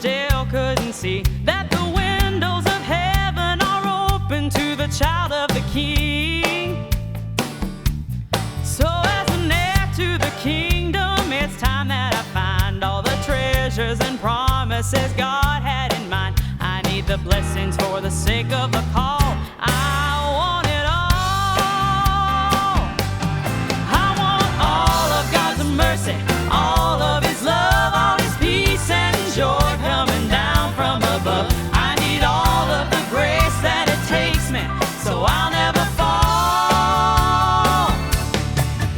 still couldn't see that the windows of heaven are open to the child of the King. So as an heir to the kingdom, it's time that I find all the treasures and promises God had in mind. I need the blessings for the sake of the call. I want it all. I want all of God's mercy, all of His love, all His peace and joy coming down from above. I need all of the grace that it takes me, so I'll never fall.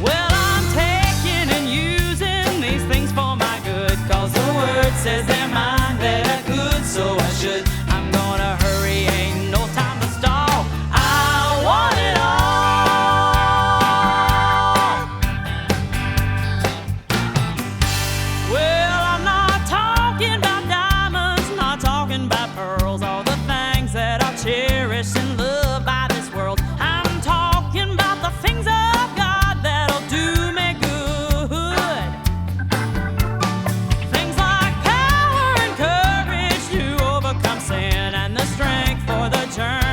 Well, I'm taking and using these things for my good, 'cause the Word says they're mine, that are good, so I should. I'm gonna hurry, ain't no time to stall. I want it all. Well, I'm not talking about diamonds, not talking about pearls, all the things that are cherished and loved by this world. I'm talking about the things of God that'll do me good. Things like power and courage to overcome sin, and the strength for the journey